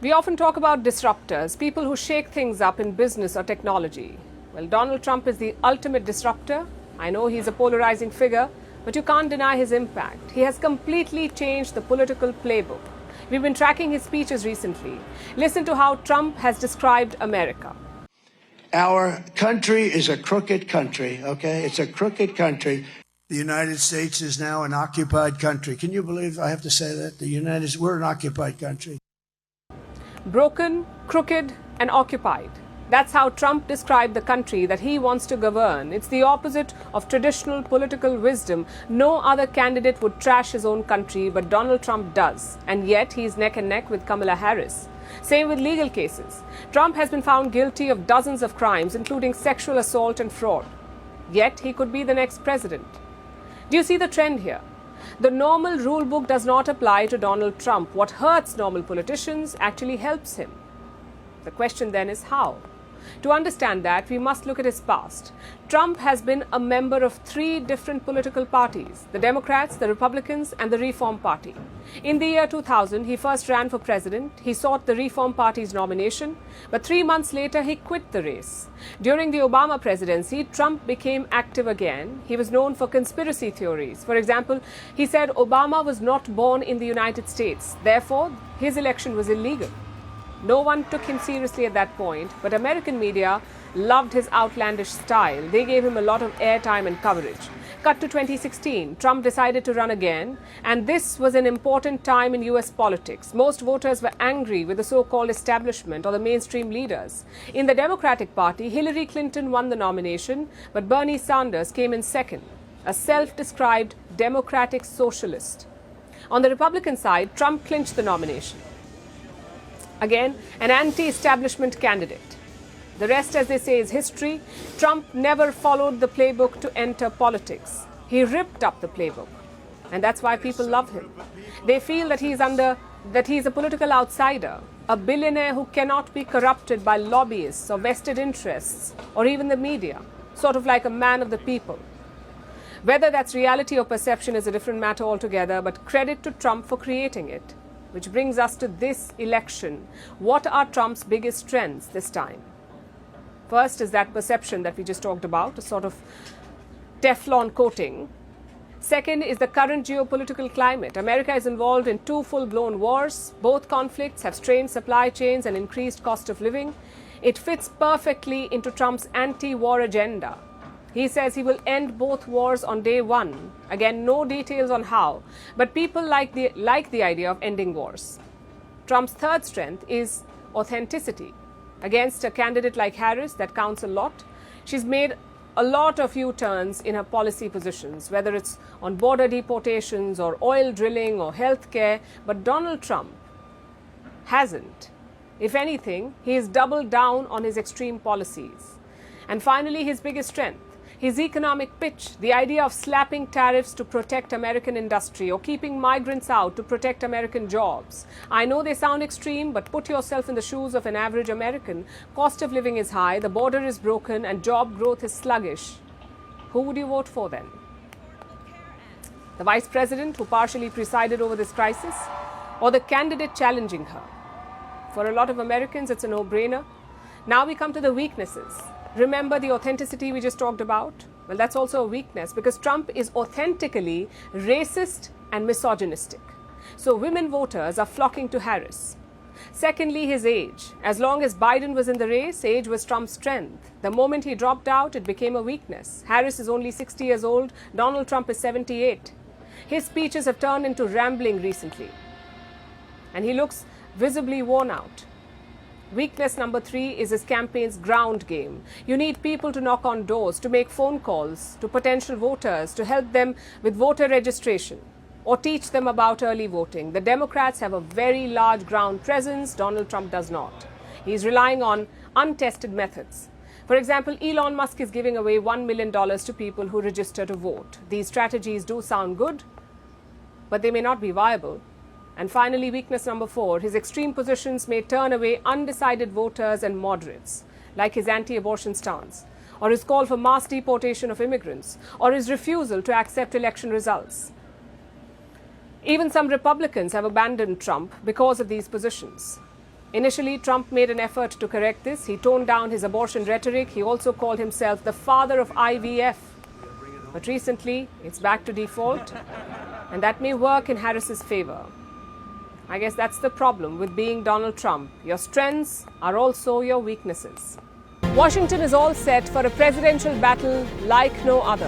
We often talk about disruptors, people who shake things up in business or technology. Well, Donald Trump is the ultimate disruptor. I know he's a polarizing figure, but you can't deny his impact. He has completely changed the political playbook. We've been tracking his speeches recently. Listen to how Trump has described America. Our country is a crooked country, okay? It's a crooked country. The United States is now an occupied country. Can you believe I have to say that? We're an occupied country. Broken, crooked, and occupied. That's how Trump described the country that he wants to govern. It's the opposite of traditional political wisdom. No other candidate would trash his own country, but Donald Trump does. And yet he's neck and neck with Kamala Harris. Same with legal cases. Trump has been found guilty of dozens of crimes, including sexual assault and fraud. Yet he could be the next president. Do you see the trend here? The normal rule book does not apply to Donald Trump. What hurts normal politicians actually helps him. The question then is how? To understand that, we must look at his past. Trump has been a member of 3 different political parties: the Democrats, the Republicans, and the Reform Party. In the year 2000, he first ran for president. He sought the Reform Party's nomination, but 3 months later, he quit the race. During the Obama presidency, Trump became active again. He was known for conspiracy theories. For example, he said Obama was not born in the United States. Therefore, his election was illegal. No one took him seriously at that point, but American media loved his outlandish style. They gave him a lot of airtime and coverage. Cut to 2016, Trump decided to run again, and this was an important time in US politics. Most voters were angry with the so-called establishment or the mainstream leaders. In the Democratic Party, Hillary Clinton won the nomination, but Bernie Sanders came in second, a self-described democratic socialist. On the Republican side, Trump clinched the nomination. Again, an anti-establishment candidate. The rest, as they say, is history. Trump never followed the playbook to enter politics. He ripped up the playbook. And that's why people love him. They feel that he's a political outsider, a billionaire who cannot be corrupted by lobbyists or vested interests or even the media, sort of like a man of the people. Whether that's reality or perception is a different matter altogether, but credit to Trump for creating it. Which brings us to this election. What are Trump's biggest strengths this time? First is that perception that we just talked about, a sort of Teflon coating. Second is the current geopolitical climate. America is involved in 2 full-blown wars. Both conflicts have strained supply chains and increased cost of living. It fits perfectly into Trump's anti-war agenda. He says he will end both wars on day 1. Again, no details on how, but people like the idea of ending wars. Trump's third strength is authenticity. Against a candidate like Harris, that counts a lot. She's made a lot of U-turns in her policy positions, whether it's on border deportations or oil drilling or healthcare, but Donald Trump hasn't. If anything, he has doubled down on his extreme policies. And finally, his biggest strength. His economic pitch, the idea of slapping tariffs to protect American industry or keeping migrants out to protect American jobs. I know they sound extreme, but put yourself in the shoes of an average American. Cost of living is high, the border is broken, and job growth is sluggish. Who would you vote for then? The vice president who partially presided over this crisis, or the candidate challenging her? For a lot of Americans, it's a no-brainer. Now we come to the weaknesses. Remember the authenticity we just talked about? Well, that's also a weakness because Trump is authentically racist and misogynistic. So women voters are flocking to Harris. Secondly, his age. As long as Biden was in the race, age was Trump's strength. The moment he dropped out, it became a weakness. Harris is only 60 years old. Donald Trump is 78. His speeches have turned into rambling recently. And he looks visibly worn out. Weakness number 3 is his campaign's ground game. You need people to knock on doors, to make phone calls to potential voters, to help them with voter registration or teach them about early voting. The Democrats have a very large ground presence. Donald Trump does not. He's relying on untested methods. For example, Elon Musk is giving away $1 million to people who register to vote. These strategies do sound good, but they may not be viable. And finally, weakness number 4, his extreme positions may turn away undecided voters and moderates, like his anti-abortion stance, or his call for mass deportation of immigrants, or his refusal to accept election results. Even some Republicans have abandoned Trump because of these positions. Initially, Trump made an effort to correct this. He toned down his abortion rhetoric. He also called himself the father of IVF. But recently, it's back to default, and that may work in Harris's favor. I guess that's the problem with being Donald Trump. Your strengths are also your weaknesses. Washington is all set for a presidential battle like no other.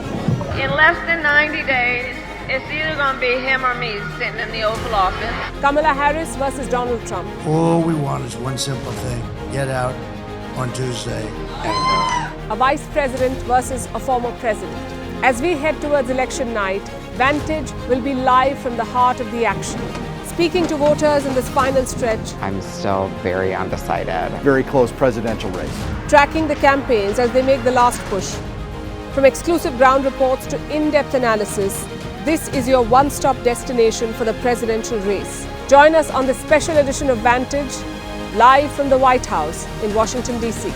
In less than 90 days, it's either going to be him or me sitting in the Oval Office. Kamala Harris versus Donald Trump. All we want is one simple thing: get out on Tuesday. A vice president versus a former president. As we head towards election night, Vantage will be live from the heart of the action. Speaking to voters in this final stretch, I'm still very undecided. Very close presidential race. tracking the campaigns as they make the last push. From exclusive ground reports to in-depth analysis, this is your one-stop destination for the presidential race. Join us on this special edition of Vantage, live from the White House in Washington, D.C.